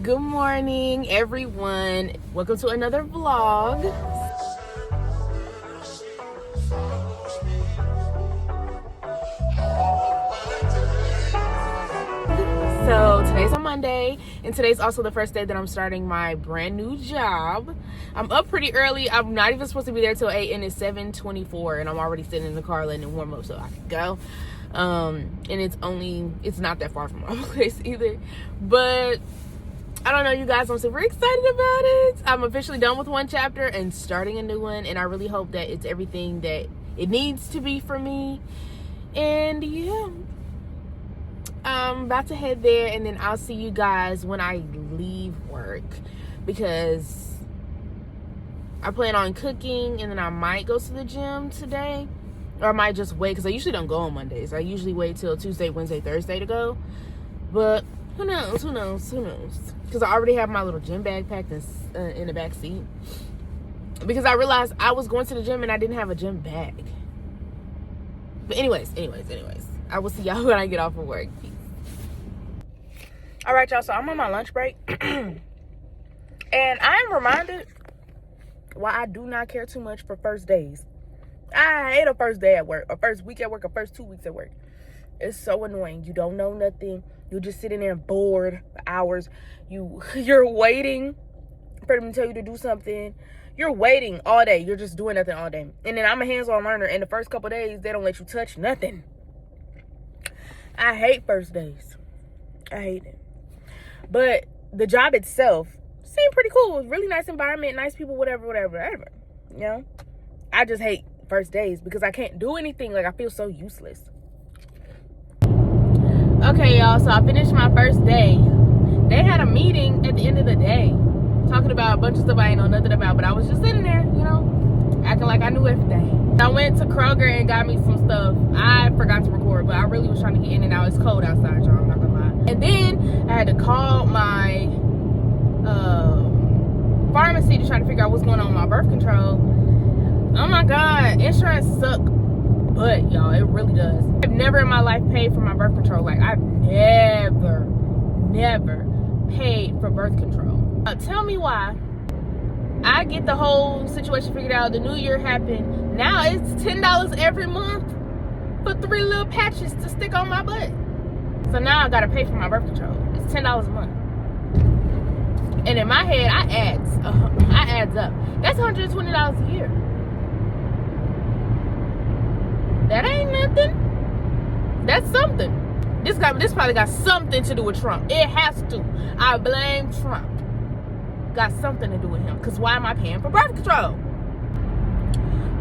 Good morning, everyone. Welcome to another vlog. So today's a Monday, and today's also the first day that I'm starting my brand new job. I'm up pretty early. I'm not even supposed to be there till 8, and it's 7:24, and I'm already sitting in the car letting it warm up so I can go. And it's not that far from my place either. But I don't know, you guys, I'm super excited about it. I'm officially done with one chapter and starting a new one, and I really hope that it's everything that it needs to be for me. And yeah, I'm about to head there, and then I'll see you guys when I leave work, because I plan on cooking, and then I might go to the gym today, or I might just wait, because I usually don't go on Mondays. I usually wait till Tuesday, Wednesday, Thursday to go. But who knows? Because I already have my little gym bag packed in the back seat. Because I realized I was going to the gym and I didn't have a gym bag. But anyways, I will see y'all when I get off of work. Peace. All right, y'all. So I'm on my lunch break. And I am reminded why I do not care too much for first days. I hate a first day at work, a first week at work, a first 2 weeks at work. It's so annoying. You don't know nothing. You're just sitting there bored for hours. You're waiting for them to tell you to do something. You're waiting all day. You're just doing nothing all day. And then I'm a hands-on learner, and the first couple days, they don't let you touch nothing. I hate first days. I hate it. But the job itself seemed pretty cool. It was a really nice environment, nice people, whatever. You know? I just hate first days because I can't do anything. Like, I feel so useless. Okay, y'all, so I finished my first day. They had a meeting at the end of the day talking about a bunch of stuff I ain't know nothing about, but I was just sitting there, you know, acting like I knew everything. I went to Kroger and got me some stuff. I forgot to record, but I really was trying to get in and out. It's cold outside, y'all, I'm not gonna lie. And then I had to call my pharmacy to try to figure out what's going on with my birth control. Oh my God, insurance sucks. But y'all, it really does. I've never in my life paid for my birth control. Like, I've never paid for birth control. Tell me why. I get the whole situation figured out. The new year happened. Now it's $10 every month for 3 little patches to stick on my butt. So now I gotta pay for my birth control. It's $10 a month. And in my head, I adds up. That's $120 a year. That ain't nothing. That's something. This probably got something to do with Trump. It has to. I blame Trump. Got something to do with him. Because why am I paying for birth control?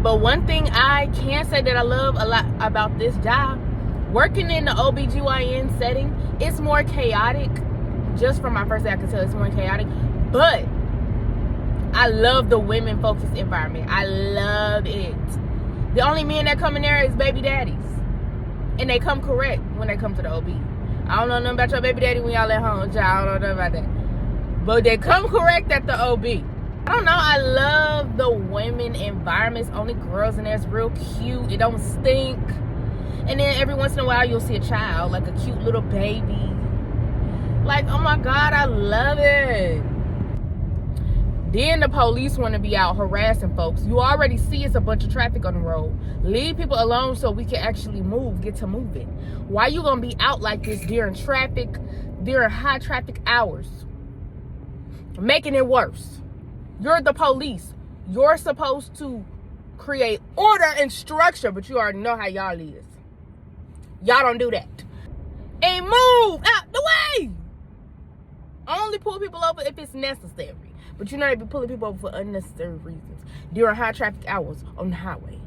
But one thing I can say that I love a lot about this job, working in the OBGYN setting, it's more chaotic. Just from my first day, I can tell it's more chaotic. But I love the women-focused environment. I love it. The only men that come in there is baby daddies. And they come correct when they come to the OB. I don't know nothing about your baby daddy when y'all at home, child. I don't know nothing about that. But they come correct at the OB. I don't know. I love the women environments. Only girls in there. It's real cute. It don't stink. And then every once in a while, you'll see a child. Like a cute little baby. Like, oh my God, I love it. Then the police want to be out harassing folks. You already see it's a bunch of traffic on the road. Leave people alone so we can actually get to moving. Why you gonna be out like this during high traffic hours? Making it worse. You're the police. You're supposed to create order and structure, but you already know how y'all is. Y'all don't do that. And move out the way. Only pull people over if it's necessary. But you know they be pulling people over for unnecessary reasons during high traffic hours on the highway.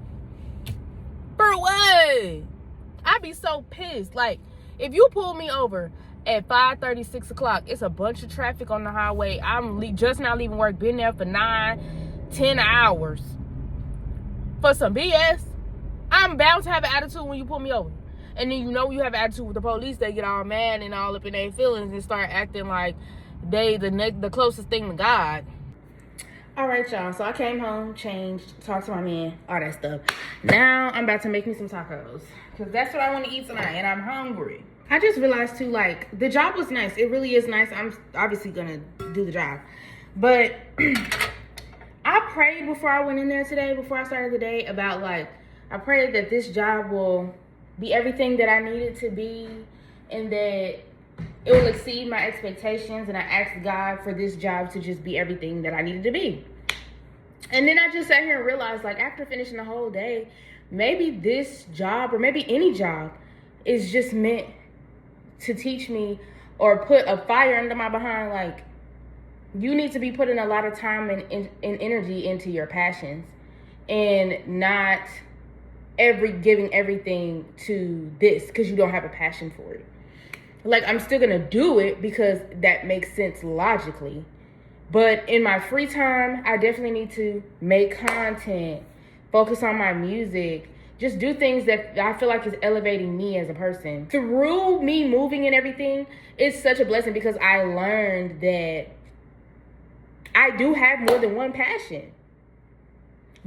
For what? I be so pissed. Like, if you pull me over at 5:30, 6 o'clock, it's a bunch of traffic on the highway. I'm just now leaving work, been there for 9, 10 hours for some BS. I'm bound to have an attitude when you pull me over. And then you know you have an attitude with the police. They get all mad and all up in their feelings and start acting like they the closest thing to God. All right, y'all. So I came home, changed, talked to my man, all that stuff. Now I'm about to make me some tacos because that's what I want to eat tonight, and I'm hungry. I just realized too, like, the job was nice. It really is nice. I'm obviously gonna do the job. But I prayed before I went in there today, before I started the day, about like, I prayed that this job will be everything that I need it to be, and that it will exceed my expectations. And I asked God for this job to just be everything that I needed to be. And then I just sat here and realized, like, after finishing the whole day, maybe this job, or maybe any job, is just meant to teach me or put a fire under my behind. Like, you need to be putting a lot of time and energy into your passions, and not giving everything to this because you don't have a passion for it. Like, I'm still gonna do it because that makes sense logically, but in my free time, I definitely need to make content, focus on my music, just do things that I feel like is elevating me as a person. Through me moving and everything, it's such a blessing because I learned that I do have more than one passion.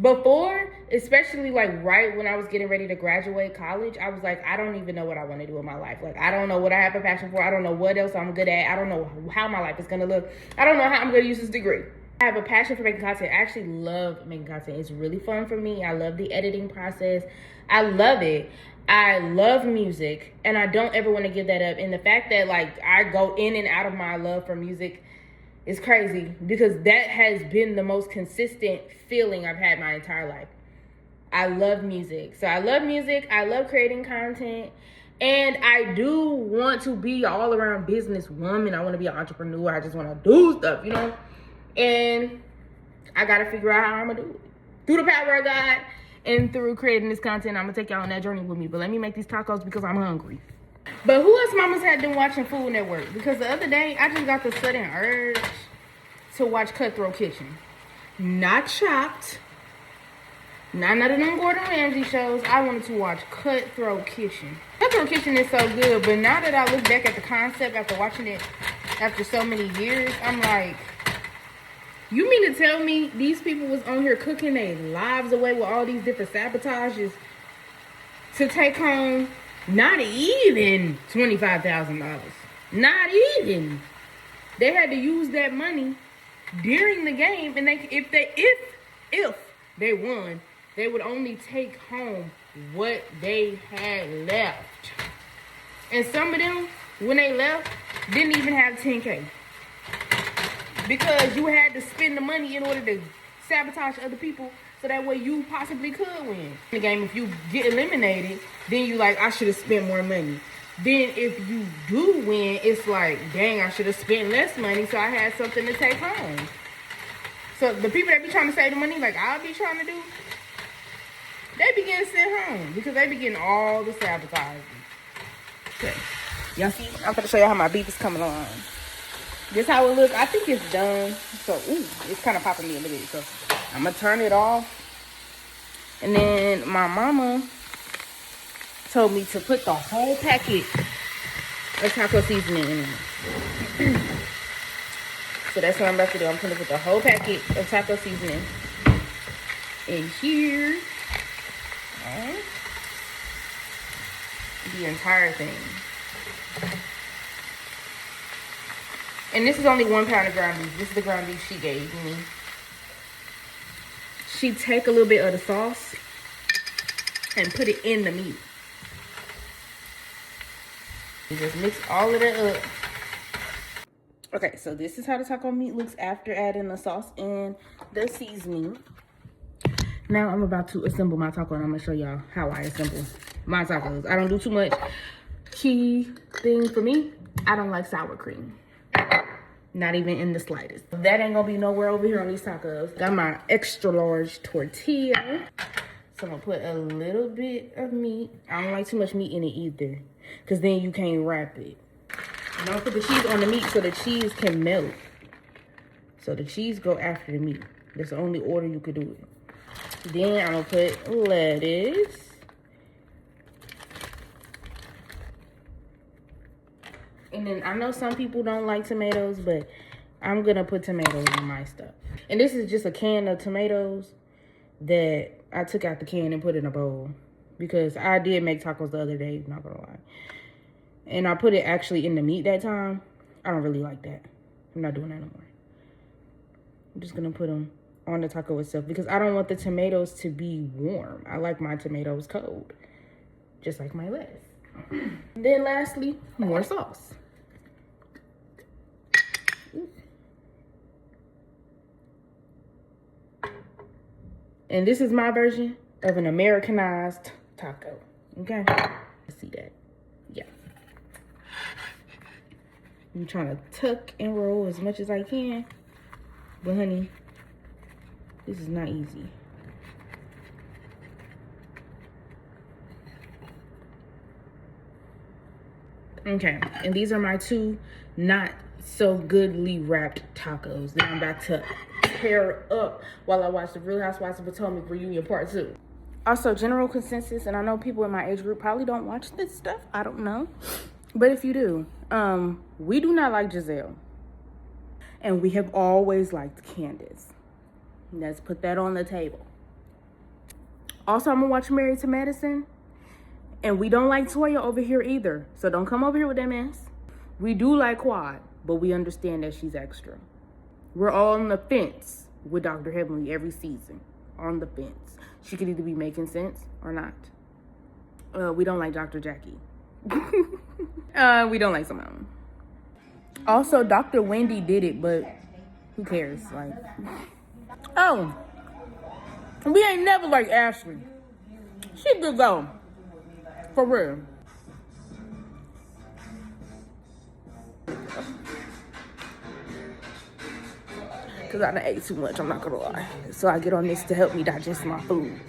Before, especially like right when I was getting ready to graduate college, I was like, I don't even know what I want to do in my life. Like, I don't know what I have a passion for. I don't know what else I'm good at. I don't know how my life is going to look. I don't know how I'm going to use this degree. I have a passion for making content. I actually love making content. It's really fun for me. I love the editing process. I love it. I love music, and I don't ever want to give that up. And the fact that like I go in and out of my love for music is crazy, because that has been the most consistent feeling I've had my entire life. I love music. So I love music. I love creating content. And I do want to be all around businesswoman. I want to be an entrepreneur. I just want to do stuff, you know? And I got to figure out how I'm going to do it. Through the power of God and through creating this content, I'm going to take y'all on that journey with me. But let me make these tacos because I'm hungry. But who else mamas had been watching Food Network? Because the other day, I just got the sudden urge to watch Cutthroat Kitchen. Not Chopped. Not none of them Gordon Ramsay shows. I wanted to watch Cutthroat Kitchen. Cutthroat Kitchen is so good, but now that I look back at the concept after watching it after so many years, I'm like, you mean to tell me these people was on here cooking their lives away with all these different sabotages to take home not even $25,000. Not even. They had to use that money during the game, and if they won, they would only take home what they had left. And some of them, when they left, didn't even have 10K. Because you had to spend the money in order to sabotage other people so that way you possibly could win. In the game, if you get eliminated, then you like, I should have spent more money. Then if you do win, it's like, dang, I should have spent less money so I had something to take home. So the people that be trying to save the money, like I'll be trying to do, they be getting sent home because they be getting all the sabotaging. Okay, y'all see? I'm gonna show y'all how my beef is coming along. This how it look. I think it's done. So, ooh, it's kind of popping me a little bit. So, I'm going to turn it off. And then my mama told me to put the whole packet of taco seasoning in it. So, that's what I'm about to do. I'm going to put the whole packet of taco seasoning in here. The entire thing. And this is only 1 pound of ground beef. This is the ground beef she gave me. She take a little bit of the sauce and put it in the meat. You just mix all of that up. Okay, so this is how the taco meat looks after adding the sauce and the seasoning. Now I'm about to assemble my taco, and I'm gonna show y'all how I assemble my tacos. I don't do too much. Key thing for me, I don't like sour cream. Not even in the slightest. That ain't gonna be nowhere over here on these tacos. Got my extra large tortilla. So I'm gonna put a little bit of meat. I don't like too much meat in it either, because then you can't wrap it. And I'm gonna put the cheese on the meat so the cheese can melt. So the cheese go after the meat. That's the only order you could do it. Then I'm gonna put lettuce. And then I know some people don't like tomatoes, but I'm gonna put tomatoes in my stuff. And this is just a can of tomatoes that I took out the can and put in a bowl, because I did make tacos the other day, not gonna lie. and I put it actually in the meat that time, I don't really like that. I'm not doing that no more. I'm just gonna put them on the taco itself because I don't want the tomatoes to be warm. I like my tomatoes cold, just like my lettuce. And then lastly, more sauce. And this is my version of an Americanized taco. Okay? Let's see that. Yeah. I'm trying to tuck and roll as much as I can. But honey, this is not easy. Okay, and these are my two not so goodly wrapped tacos that I'm about to tear up while I watch the Real Housewives of Potomac reunion part 2. Also, general consensus, and I know people in my age group probably don't watch this stuff. I don't know. But if you do, we do not like Giselle. And we have always liked Candace. Let's put that on the table. Also, I'm going to watch Married to Madison. And we don't like Toya over here either. So don't come over here with that mess. We do like Quad, but we understand that she's extra. We're all on the fence with Dr. Heavenly every season. On the fence. She could either be making sense or not. We don't like Dr. Jackie. We don't like Simone. Also, Dr. Wendy did it, but who cares? Like, oh, we ain't never like Ashley. She could go. For real. Because I done ate too much, I'm not gonna lie. So I get on this to help me digest my food.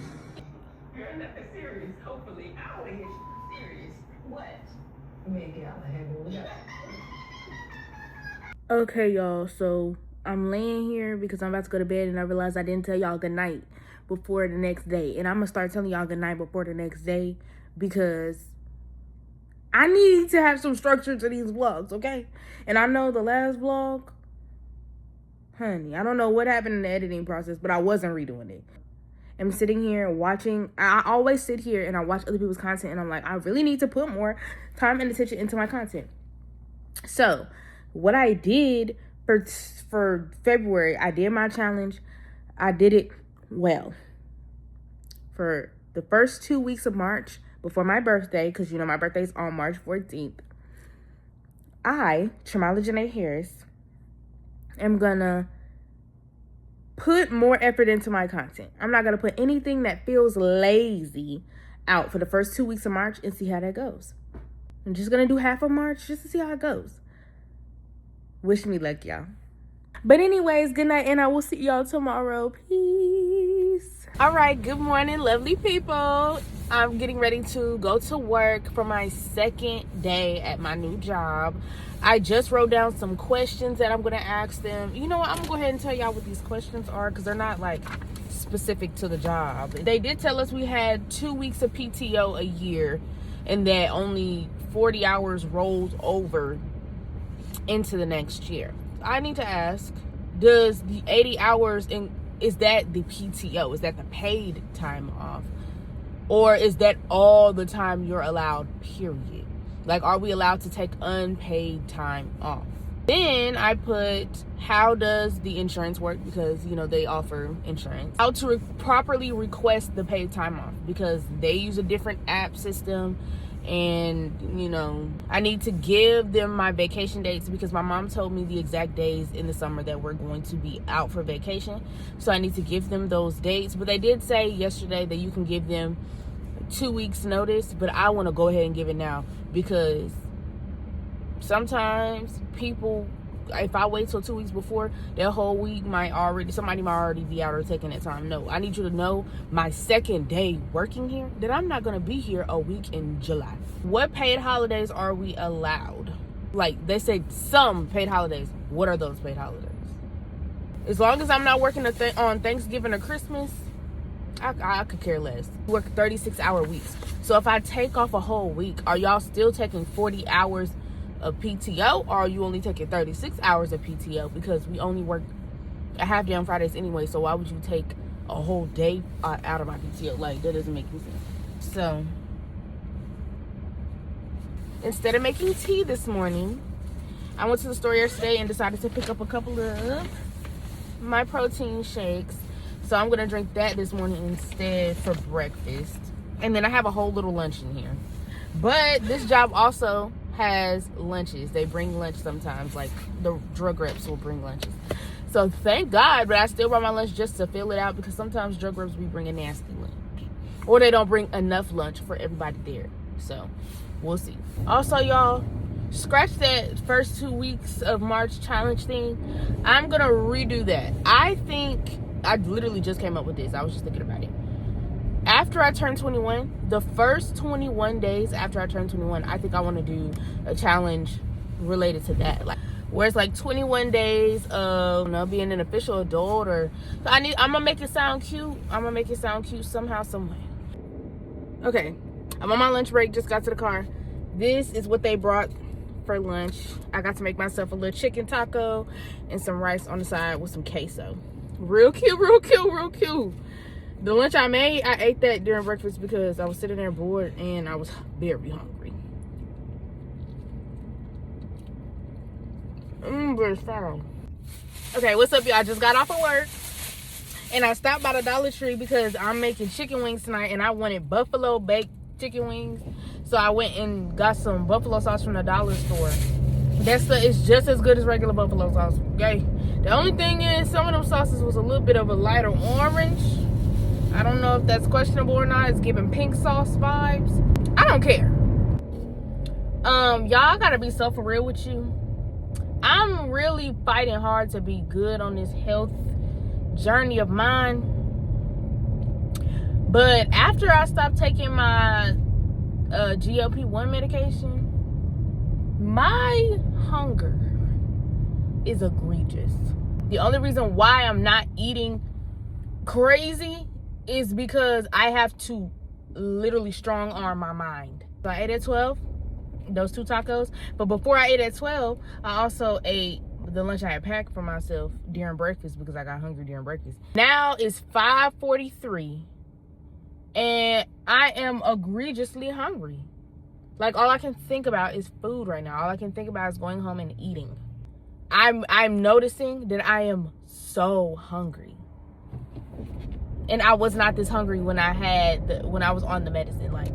You're not serious. Hopefully, I want to hear you serious. What? Okay, y'all. So I'm laying here because I'm about to go to bed and I realized I didn't tell y'all good night before the next day. And I'm going to start telling y'all good night before the next day because I need to have some structure to these vlogs, okay? And I know the last vlog, honey, I don't know what happened in the editing process, but I wasn't redoing it. I'm sitting here watching. I always sit here and I watch other people's content and I'm like, I really need to put more time and attention into my content. So what I did for February, I did my challenge. I did it well. For the first 2 weeks of March, before my birthday, because you know my birthday is on March 14th, I, Chamala Janae Harris, am gonna put more effort into my content. I'm not gonna put anything that feels lazy out for the first 2 weeks of March and see how that goes. I'm just gonna do half of March just to see how it goes. Wish me luck, y'all. But anyways, good night, and I will see y'all tomorrow. Peace. All right, good morning, lovely people. I'm getting ready to go to work for my second day at my new job. I just wrote down some questions that I'm going to ask them. You know what? I'm going to go ahead and tell y'all what these questions are because they're not, like, specific to the job. They did tell us we had 2 weeks of PTO a year and that only 40 hours rolls over into the next year. I need to ask, does the 80 hours is that the PTO? Is that the paid time off? Or is that all the time you're allowed, period? Like, are we allowed to take unpaid time off? Then I put, how does the insurance work? Because, you know, they offer insurance. How to properly request the paid time off because they use a different app system. And, you know, I need to give them my vacation dates because my mom told me the exact days in the summer that we're going to be out for vacation. So I need to give them those dates. But they did say yesterday that you can give them 2 weeks notice, but I want to go ahead and give it now because sometimes people, if I wait till 2 weeks before, that whole week somebody might already be out or taking that time. No, I need you to know my second day working here that I'm not going to be here a week in July. What paid holidays are we allowed? Like, they say some paid holidays. What are those paid holidays? As long as I'm not working on Thanksgiving or Christmas, I could care less. Work 36-hour weeks. So if I take off a whole week, are y'all still taking 40 hours of PTO, or are you only taking 36 hours of PTO? Because we only work a half day on Fridays anyway, so why would you take a whole day out of my PTO? Like, that doesn't make any sense. So instead of making tea this morning, I went to the store yesterday and decided to pick up a couple of my protein shakes. So I'm gonna drink that this morning instead for breakfast. And then I have a whole little lunch in here. But this job also has lunches. They bring lunch sometimes, like the drug reps will bring lunches. So thank God, but I still brought my lunch just to fill it out because sometimes drug reps be bringing nasty lunch. Or they don't bring enough lunch for everybody there. So we'll see. Also, y'all, scratch that first 2 weeks of March challenge thing. I'm gonna redo that. I think I literally just came up with this. I was just thinking about it. After I turn 21, the first 21 days after I turn 21, I think I want to do a challenge related to that. Like, where it's like 21 days of, you know, being an official adult, or I'm gonna make it sound cute. I'm gonna make it sound cute somehow, some way. Okay, I'm on my lunch break, just got to the car. This is what they brought for lunch. I got to make myself a little chicken taco and some rice on the side with some queso. Real cute, real cute, real cute. The lunch I made, I ate that during breakfast because I was sitting there bored and I was very hungry. Very strong. Okay, what's up, y'all? I just got off of work and I stopped by the Dollar Tree because I'm making chicken wings tonight and I wanted buffalo baked chicken wings. So I went and got some buffalo sauce from the dollar store. It's just as good as regular buffalo sauce, okay? The only thing is some of them sauces was a little bit of a lighter orange. I don't know if that's questionable or not. It's giving pink sauce vibes. I don't care. Y'all gotta be so for real with you. I'm really fighting hard to be good on this health journey of mine. But after I stopped taking my GLP-1 medication, my hunger is egregious. The only reason why I'm not eating crazy is because I have to literally strong arm my mind. So I ate at 12, those 2 tacos. But before I ate at 12, I also ate the lunch I had packed for myself during breakfast because I got hungry during breakfast. Now it's 5:43 and I am egregiously hungry. Like, all I can think about is food right now. All I can think about is going home and eating. I'm noticing that I am so hungry. And I was not this hungry when I was on the medicine. Like,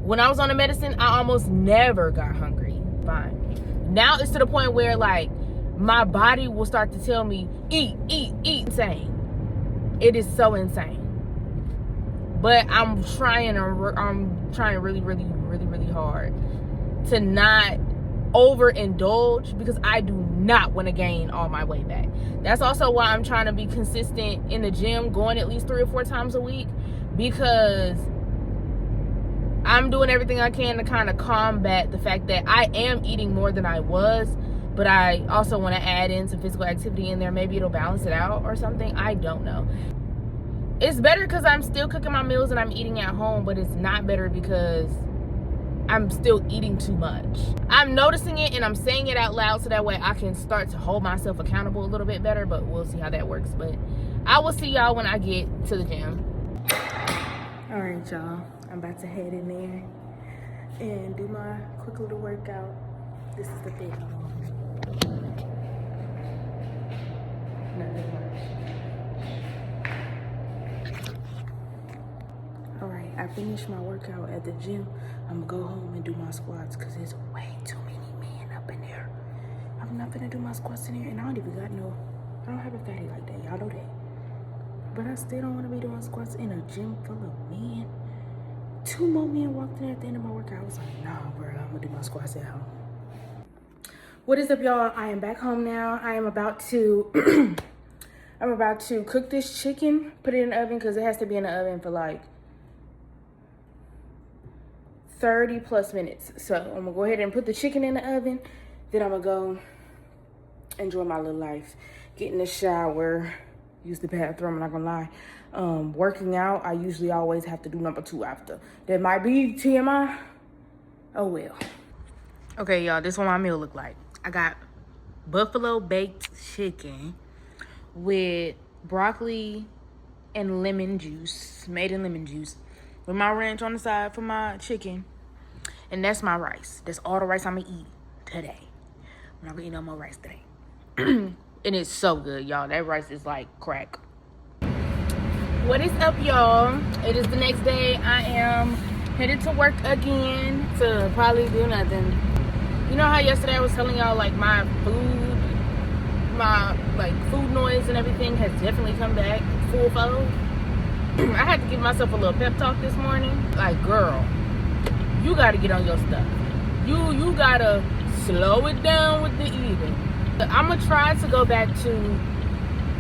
when I was on the medicine, I almost never got hungry. Fine. Now it's to the point where, like, my body will start to tell me, eat. Insane. It is so insane. But I'm trying really, really, really, really hard to not overindulge because I do not want to gain all my weight back. That's also why I'm trying to be consistent in the gym, going at least 3 or 4 times a week, because I'm doing everything I can to kind of combat the fact that I am eating more than I was, but I also want to add in some physical activity in there. Maybe it'll balance it out or something. I don't know. It's better because I'm still cooking my meals and I'm eating at home, but it's not better because I'm still eating too much. I'm noticing it and I'm saying it out loud so that way I can start to hold myself accountable a little bit better, but we'll see how that works. But I will see y'all when I get to the gym. All right, y'all. I'm about to head in there and do my quick little workout. This is the thing. Nothing much. Alright, I finished my workout at the gym. I'm gonna go home and do my squats because there's way too many men up in there. I'm not gonna do my squats in here, and I don't have a fatty like that, y'all know that. But I still don't want to be doing squats in a gym full of men. 2 more men walked in at the end of my workout. I was like, nah, bro, I'm gonna do my squats at home. What is up, y'all? I am back home now. I am about to I'm about to cook this chicken, put it in the oven because it has to be in the oven for like 30 plus minutes. So I'm gonna go ahead and put the chicken in the oven. Then I'm gonna go enjoy my little life. Get in the shower, use the bathroom, I'm not gonna lie. Working out, I usually always have to do number 2 after. That might be TMI. Oh well. Okay, y'all, this is what my meal look like. I got buffalo baked chicken with broccoli and lemon juice, made in lemon juice, with my ranch on the side for my chicken. And that's my rice. That's all the rice I'm gonna eat today. I'm not gonna eat no more rice today. And it's so good, y'all. That rice is like crack. What is up, y'all? It is the next day. I am headed to work again to probably do nothing. You know how yesterday I was telling y'all like my food noise and everything has definitely come back full fold. I had to give myself a little pep talk this morning. Like, girl, you gotta get on your stuff. You gotta slow it down with the eating. I'm gonna try to go back to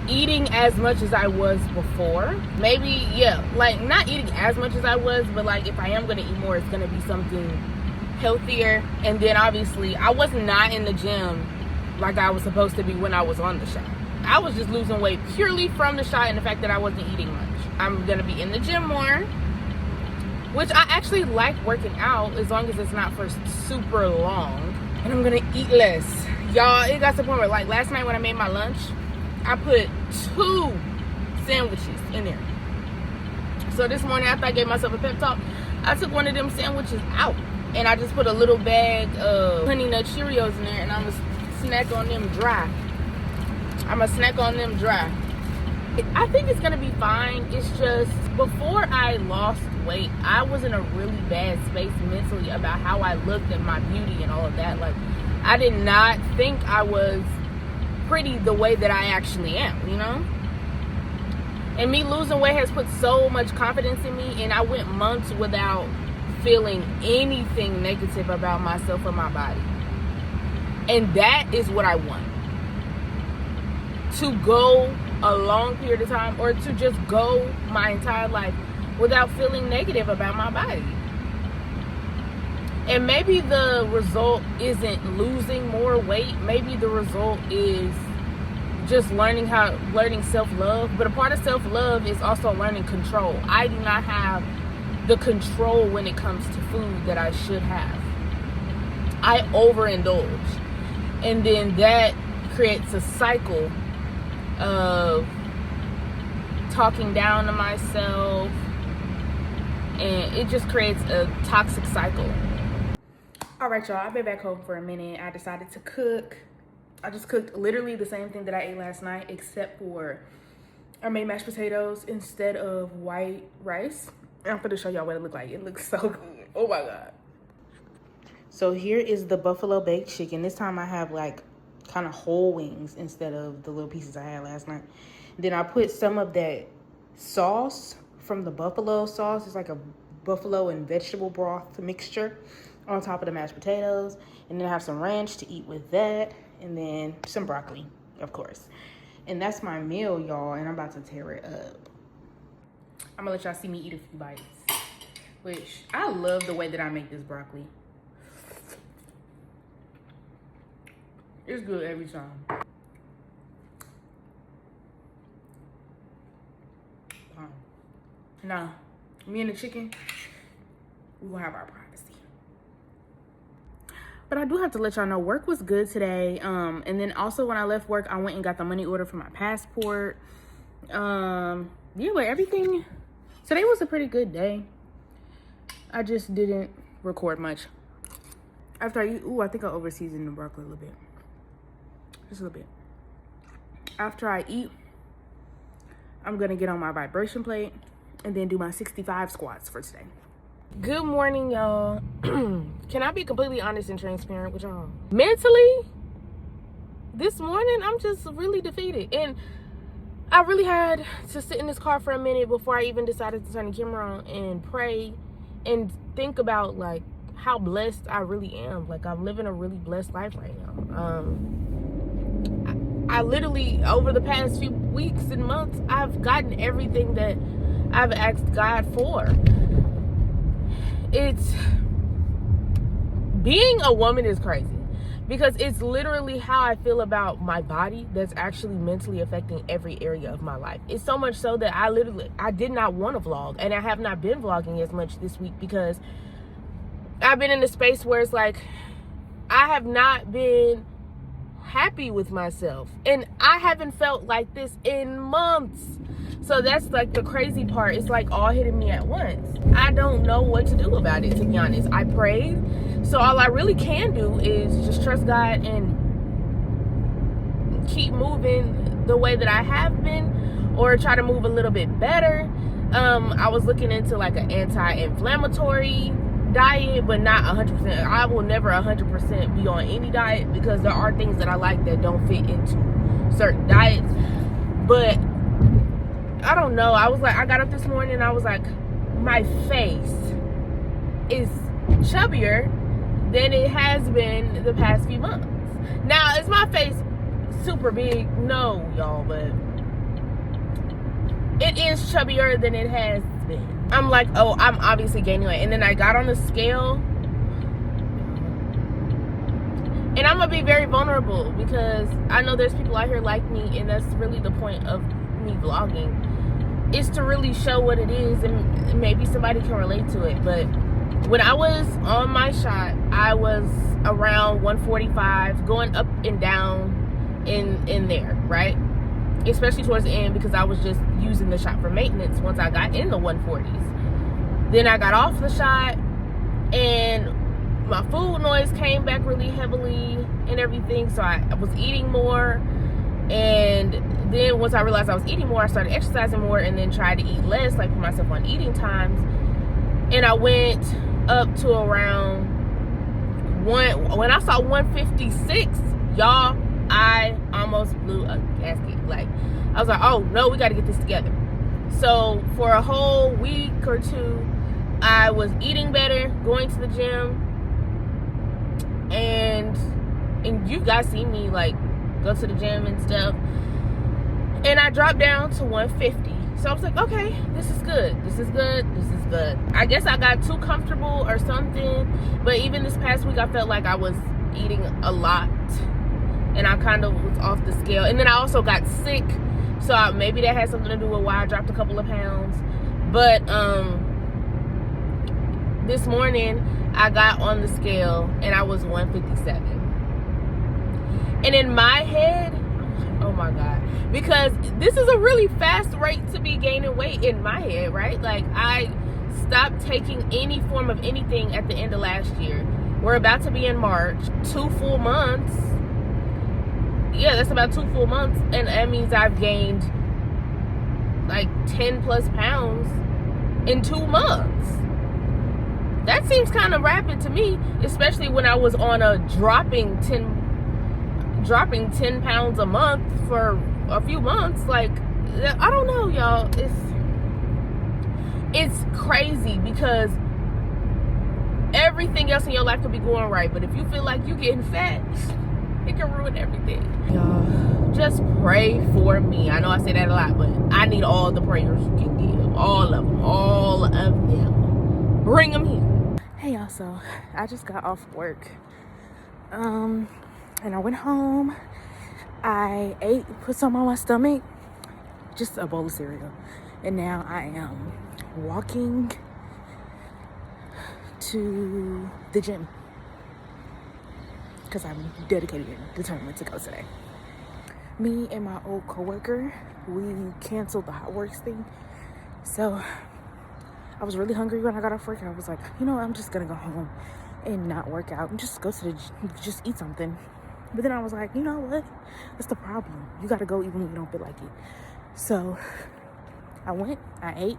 eating as much as I was before. Maybe, yeah, like not eating as much as I was, but like if I am gonna eat more, it's gonna be something healthier. And then obviously I was not in the gym like I was supposed to be when I was on the shot. I was just losing weight purely from the shot and the fact that I wasn't eating much. I'm gonna be in the gym more, which I actually like working out as long as it's not for super long. And I'm gonna eat less. Y'all, it got to the point where like last night when I made my lunch, I put 2 sandwiches in there. So this morning after I gave myself a pep talk, I took one of them sandwiches out and I just put a little bag of Honey Nut Cheerios in there and I'm gonna snack on them dry. I think it's gonna be fine. It's just before I lost weight, I was in a really bad space mentally about how I looked and my beauty and all of that. Like, I did not think I was pretty the way that I actually am, you know? And me losing weight has put so much confidence in me, and I went months without feeling anything negative about myself or my body. And that is what I want. To go a long period of time, or to just go my entire life without feeling negative about my body. And maybe the result isn't losing more weight. Maybe the result is just learning self-love. But a part of self-love is also learning control. I do not have the control when it comes to food that I should have. I overindulge. And then that creates a cycle of talking down to myself. And it just creates a toxic cycle. All right, y'all, I've been back home for a minute. I decided to cook. I just cooked literally the same thing that I ate last night, except for I made mashed potatoes instead of white rice. I'm gonna show y'all what it looked like. It looks so good. Oh my God. So here is the buffalo baked chicken. This time I have like kind of whole wings instead of the little pieces I had last night. Then I put some of that sauce from the buffalo sauce. It's like a buffalo and vegetable broth mixture on top of the mashed potatoes. And then I have some ranch to eat with that. And then some broccoli, of course. And that's my meal, y'all. And I'm about to tear it up. I'm gonna let y'all see me eat a few bites. Which, I love the way that I make this broccoli. It's good every time. Now, me and the chicken, we will have our privacy. But I do have to let y'all know work was good today. And then also when I left work, I went and got the money order for my passport. Yeah, but everything, today was a pretty good day. I just didn't record much. After I eat, I think I over-seasoned the broccoli a little bit. Just a little bit. After I eat, I'm gonna get on my vibration plate and then do my 65 squats for today. Good morning, y'all. Can I be completely honest and transparent with y'all? Mentally, this morning, I'm just really defeated. And I really had to sit in this car for a minute before I even decided to turn the camera on and pray and think about like how blessed I really am. Like, I'm living a really blessed life right now. I literally, over the past few weeks and months, I've gotten everything that I've asked God for. Being a woman is crazy because it's literally how I feel about my body that's actually mentally affecting every area of my life. It's so much so that I did not want to vlog, and I have not been vlogging as much this week because I've been in a space where it's like I have not been happy with myself, and I haven't felt like this in months. So that's like the crazy part. It's like all hitting me at once. I don't know what to do about it, to be honest. I prayed. So all I really can do is just trust God and keep moving the way that I have been, or try to move a little bit better. I was looking into like an anti-inflammatory diet, but not 100%. I will never 100% be on any diet, because there are things that I like that don't fit into certain diets. But I don't know. I was like, I got up this morning and I was like, my face is chubbier than it has been the past few months. Now, is my face super big? No, y'all, but it is chubbier than it has been. I'm like, oh, I'm obviously gaining weight. And then I got on the scale, and I'm gonna be very vulnerable, because I know there's people out here like me, and that's really the point of me vlogging, is to really show what it is, and maybe somebody can relate to it. But when I was on my shot, I was around 145, going up and down in there, right? Especially towards the end, because I was just using the shot for maintenance once I got in the 140s. Then I got off the shot, and my food noise came back really heavily and everything, so I was eating more. And then once I realized I was eating more, I started exercising more, and then tried to eat less, like put myself on eating times. And I went up to around when I saw 156, y'all, I almost blew a gasket. Like, I was like, oh no, we got to get this together. So for a whole week or two, I was eating better, going to the gym, and you guys see me like go to the gym and stuff, and I dropped down to 150. So I was like, okay, this is good, this is good, this is good. I guess I got too comfortable or something, but even this past week I felt like I was eating a lot, and I kind of was off the scale. And then I also got sick, so maybe that had something to do with why I dropped a couple of pounds. But this morning I got on the scale and I was 157. And in my head, oh my God, because this is a really fast rate to be gaining weight in my head, right? Like, I stopped taking any form of anything at the end of last year. We're about to be in March, 2 full months. Yeah, that's about 2 full months, and that means I've gained like 10 plus pounds in 2 months. That seems kind of rapid to me, especially when I was on a dropping 10 pounds a month for a few months. Like, I don't know, y'all. It's crazy, because everything else in your life could be going right, but if you feel like you're getting fat, it can ruin everything. Y'all, just pray for me. I know I say that a lot, but I need all the prayers you can give. All of them. Bring them here. Hey, y'all, so I just got off work. And I went home. I ate, put some on my stomach, just a bowl of cereal. And now I am walking to the gym, because I'm dedicated and determined to go today. Me and my old coworker, we canceled the Hot Works thing. So I was really hungry when I got off work, and I was like, you know, I'm just gonna go home and not work out and just go to the gym, just eat something. But then I was like, you know what? That's the problem. You gotta go even when you don't feel like it. So I went, I ate,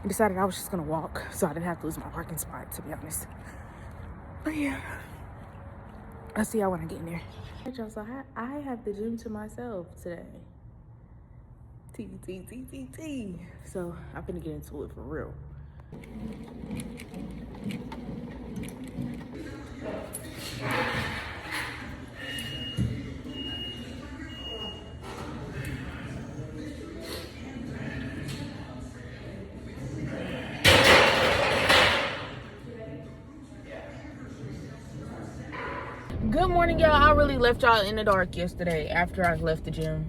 and decided I was just gonna walk, so I didn't have to lose my parking spot, to be honest. But yeah, I'll see y'all when I get in there. Hey, y'all, so I have the gym to myself today. T. So I'm gonna get into it for real. Good morning, y'all. I really left y'all in the dark yesterday after I left the gym.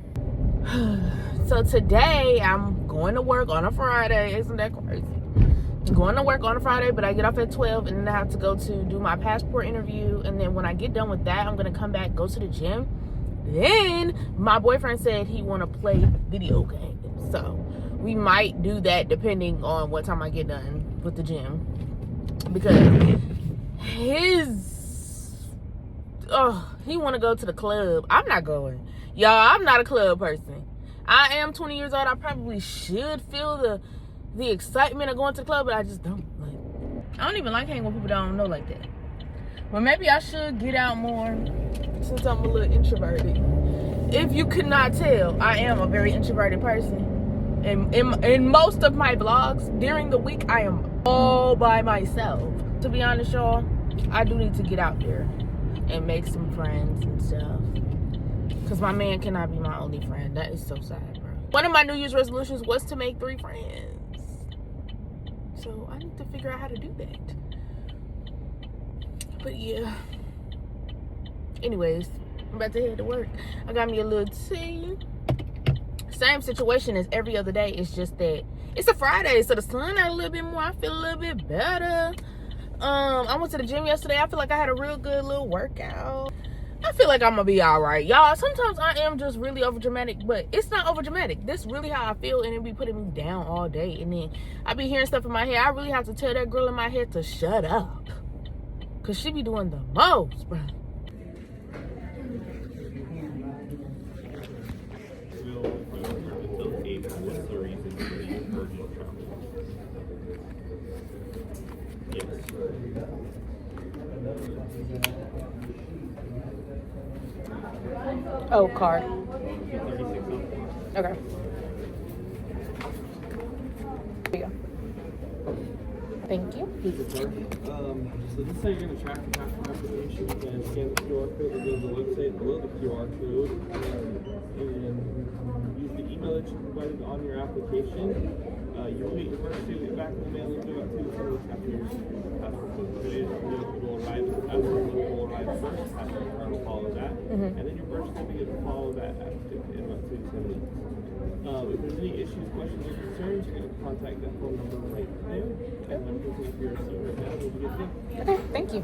So today I'm going to work on a Friday. Isn't that crazy? I'm going to work on a Friday, but I get off at 12, and then I have to go to do my passport interview. And then when I get done with that, I'm going to come back, go to the gym, Then my boyfriend said he want to play video games. So we might do that depending on what time I get done with the gym. Because he want to go to the club. I'm not going. Y'all, I'm not a club person. I am 20 years old. I probably should feel the excitement of going to the club, but I just don't. I don't even like hanging with people that I don't know like that. But maybe I should get out more since I'm a little introverted. If you could not tell, I am a very introverted person. And in most of my vlogs, during the week, I am all by myself. To be honest, y'all, I do need to get out there and make some friends and stuff. Because my man cannot be my only friend. That is so sad, bro. One of my New Year's resolutions was to make 3 friends. So I need to figure out how to do that. But yeah. Anyways, I'm about to head to work. I got me a little tea. Same situation as every other day. It's just that it's a Friday, so the sun out a little bit more. I feel a little bit better. I went to the gym yesterday. I feel like I had a real good little workout. I feel like I'm gonna be all right, y'all. Sometimes I am just really over dramatic, but it's not over dramatic. This is really how I feel, and it be putting me down all day. And then I be hearing stuff in my head. I really have to tell that girl in my head to shut up, cause she be doing the most, bro. Oh, card. Okay. Here you go. Thank you. So this is how you're going to track the passport application. You can scan the QR code that goes to the website below the QR code, and use the email that you provided on your application. You will get your birth certificate back in the mail in about 2 to 3 weeks after your passport. It will arrive. The passport will arrive first. Passport card will follow that, and then your birth certificate will follow that in about 2 to 3 weeks. If there's any issues, questions, or concerns, you're going to contact that phone number right there. And I'm looking for your receipt right now. We'll be good to go. Okay, thank you.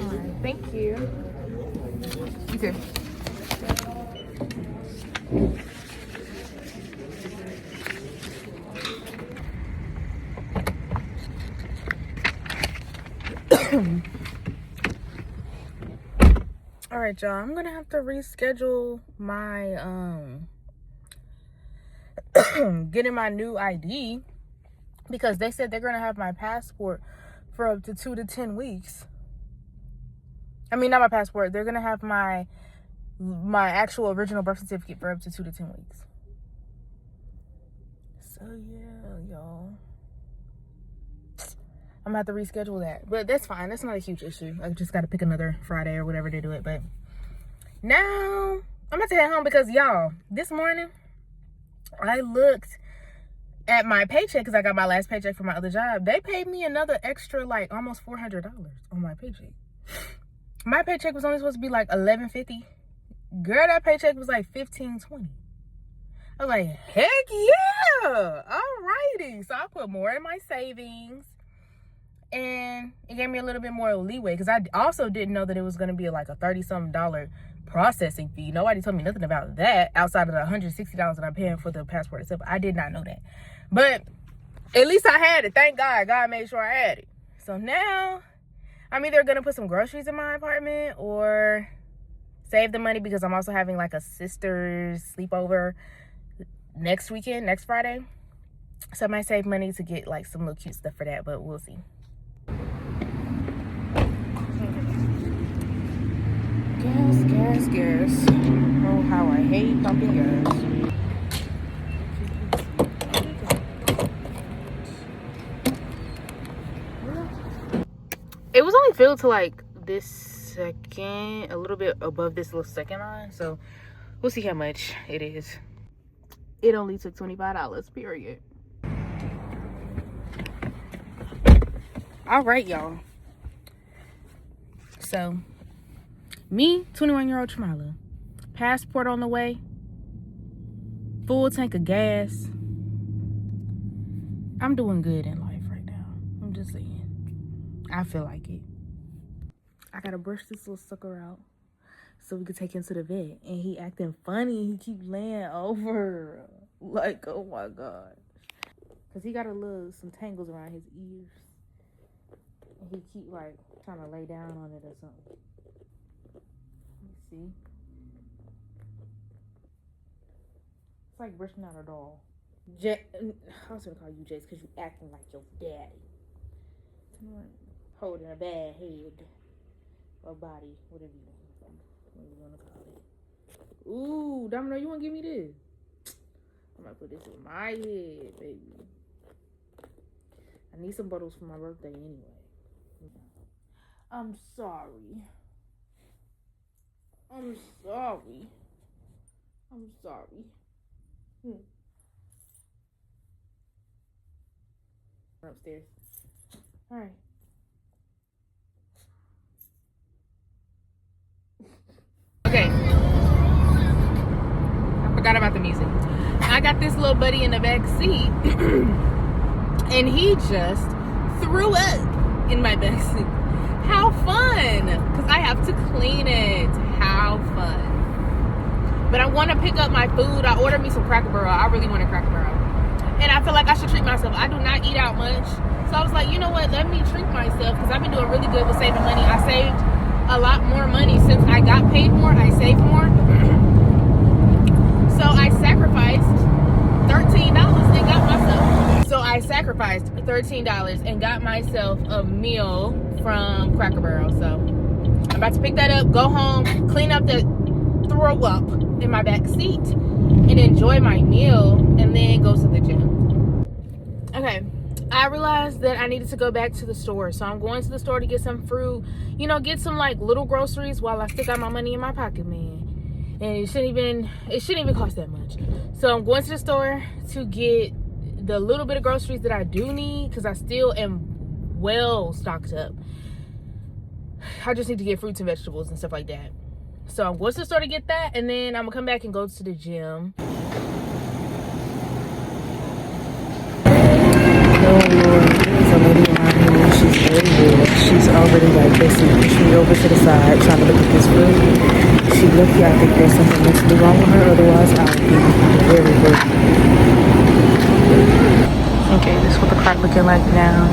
All right, thank you. You too. All right, y'all, I'm gonna have to reschedule my getting my new ID, because they said they're gonna have my passport for up to 2 to 10 weeks. I mean, not my passport. They're gonna have my actual original birth certificate for up to 2 to 10 weeks. So yeah, y'all, I'm gonna have to reschedule that, but that's fine. That's not a huge issue. I just gotta pick another Friday or whatever to do it. But now I'm about to head home because, y'all, this morning I looked at my paycheck because I got my last paycheck from my other job. They paid me another extra, like, almost $400 on my paycheck. My paycheck was only supposed to be like $11.50. Girl, that paycheck was like $15.20. I was like, heck yeah! Alrighty. So I put more in my savings. And it gave me a little bit more leeway, because I also didn't know that it was going to be like a $30-something processing fee. Nobody told me nothing about that outside of the $160 that I'm paying for the passport itself. I did not know that. But at least I had it. Thank God. God made sure I had it. So now I'm either going to put some groceries in my apartment or save the money, because I'm also having like a sister's sleepover next weekend, next Friday. So I might save money to get like some little cute stuff for that, but we'll see. Gas. Oh, how I hate pumping gas. It was only filled to like this second, a little bit above this little second line. So we'll see how much it is. It only took $25, period. All right, y'all. So me, 21-year-old Tramala, passport on the way, full tank of gas, I'm doing good in life right now. I'm just saying. I feel like it. I gotta brush this little sucker out so we can take him to the vet. And he acting funny. He keep laying over. Like, oh my God. Because he got some tangles around his ears. And he keep like trying to lay down on it or something. Let me see. It's like brushing out a doll. I was gonna call you Jace because you acting like your daddy. Holding a bad head or body, whatever you want to call it. Ooh, Domino, you want to give me this? I'm gonna put this in my head, baby. I need some bottles for my birthday anyway. I'm sorry. I'm sorry. I'm sorry. Upstairs. All right. Okay. I forgot about the music. I got this little buddy in the back seat, and he just threw up in my back seat. How fun! Because I have to clean it. How fun! But I want to pick up my food. I ordered me some Cracker Barrel. I really want a Cracker Barrel. And I feel like I should treat myself. I do not eat out much. So I was like, you know what? Let me treat myself because I've been doing really good with saving money. I saved a lot more money since I got paid more. I saved more. So I sacrificed $13 and got myself. So I sacrificed $13 and got myself a meal from Cracker Barrel. So I'm about to pick that up, go home, clean up the throw up in my back seat, and enjoy my meal, and then go to the gym. Okay, I realized that I needed to go back to the store, so I'm going to the store to get some fruit, you know, get some like little groceries while I still got my money in my pocket, man. And it shouldn't even cost that much. So I'm going to the store to get the little bit of groceries that I do need, because I still am well stocked up. I just need to get fruits and vegetables and stuff like that. So I'm going to the store to get that, and then I'm gonna come back and go to the gym. Oh Lord, there's a lady around here. She's very good. She's already like basically pushing me over to the side, trying to look at this food. She lucky I think there's something mentally wrong with her, otherwise I would be very good. Okay, this is what the cart looking like now.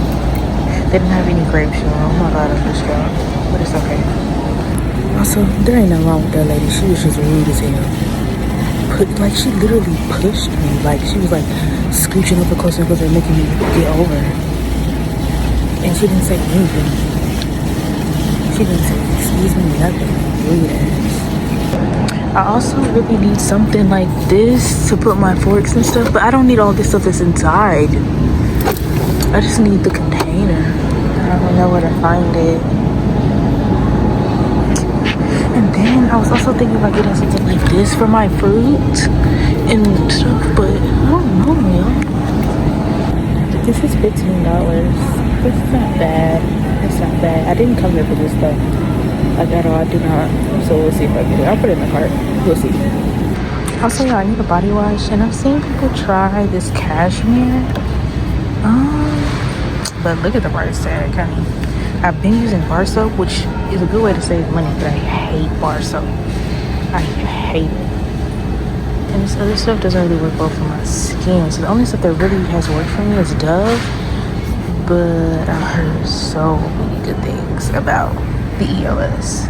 They didn't have any grapes, y'all. Oh my God, I'm distraught. But it's okay. Also, there ain't nothing wrong with that lady. She was just rude as hell. Like, she literally pushed me. Like, she was like scooching up closer and closer and making me get over. And she didn't say anything. She didn't say excuse me, nothing. Rude ass. I also really need something like this to put my forks and stuff, but I don't need all this stuff that's inside. I just need the container. I don't know where to find it. And then I was also thinking about getting something like this for my fruit and stuff, but I don't know, y'all. This is $15. This is not bad. It's not bad. I didn't come here for this stuff. Like at all, I do not. So we'll see if I get it. I'll put it in the cart. We'll see. Also, y'all, I need a body wash, and I've seen people try this cashmere. But look at the price tag, honey. I've been using bar soap, which is a good way to save money, but I hate bar soap. I hate it. And this other stuff doesn't really work well for my skin. So the only stuff that really has worked for me is Dove. But I've heard so many good things about the EOS.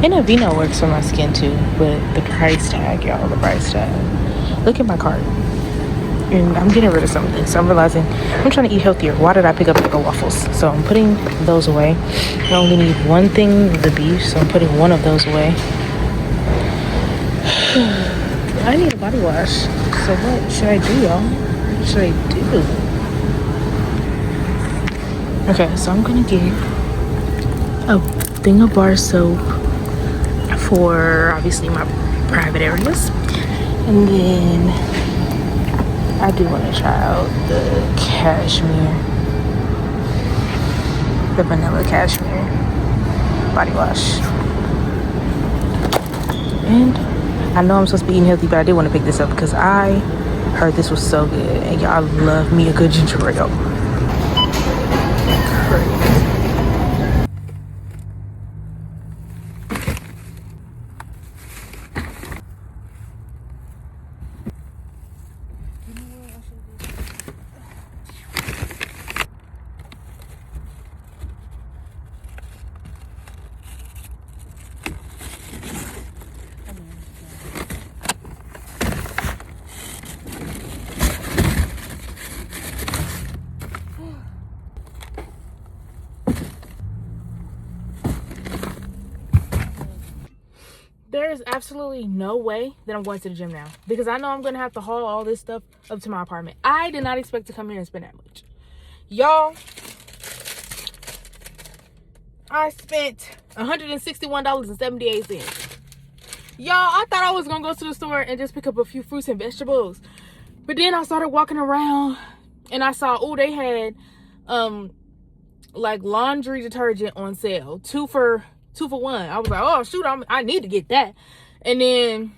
And Aveeno works for my skin too, but the price tag, y'all, the price tag. Look at my cart. And I'm getting rid of some of this. I'm realizing I'm trying to eat healthier. Why did I pick up Eggo waffles? So I'm putting those away. I only need one thing, the beef, so I'm putting one of those away. I need a body wash. So what should I do, y'all? What should I do? Okay, so I'm gonna get a thing of bar soap for obviously my private areas. And then I do want to try out the cashmere, the vanilla cashmere body wash. And I know I'm supposed to be eating healthy, but I did want to pick this up because I Heard this was so good, and y'all love me a good ginger ale. There is absolutely no way that I'm going to the gym now because I know I'm going to have to haul all this stuff up to my apartment. I did not expect to come here and spend that much. Y'all, I spent $161.78. Y'all, I thought I was going to go to the store and just pick up a few fruits and vegetables. But then I started walking around and I saw, oh, they had like laundry detergent on sale. Two for one. I was like, oh shoot, I need to get that. And then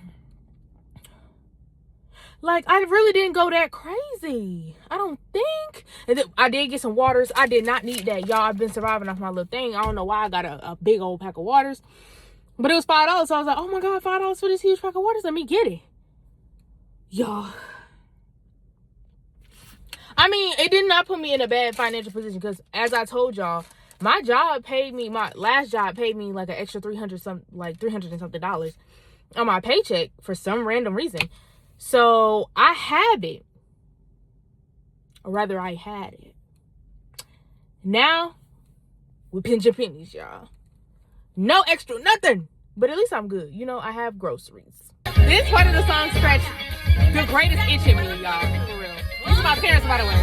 like I really didn't go that crazy, I don't think. And then I did get some waters. I did not need that, y'all. I've been surviving off my little thing. I don't know why I got a big old pack of waters, but it was $5, so I was like, oh my god, $5 for this huge pack of waters, let me get it. Y'all, I mean, it did not put me in a bad financial position because, as I told y'all, my last job paid me like an extra $300 and something dollars on my paycheck for some random reason. So I have it. Or rather, I had it. Now, we pinch your pennies, y'all. No extra, nothing. But at least I'm good. You know, I have groceries. This part of the song scratched the greatest itch in me, y'all. For real. These are my parents, by the way.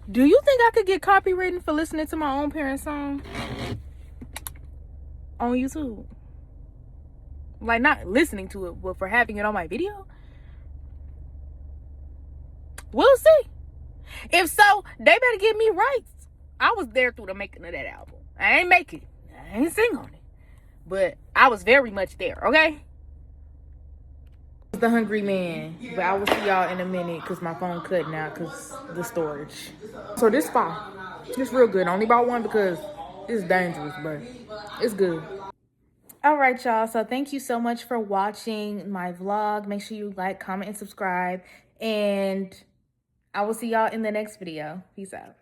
Do you think I could get copywritten for listening to my own parents' song on YouTube? Like, not listening to it, but for having it on my video? We'll see. If so, they better give me rights. I was there through the making of that album. I ain't make it. I ain't sing on it. But I was very much there, okay? The hungry man. But I will see y'all in a minute because my phone cut now because the storage. So this fire, it's real good. I only bought one because it's dangerous, but it's good. All right, y'all. So thank you so much for watching my vlog. Make sure you like, comment, and subscribe. And I will see y'all in the next video. Peace out.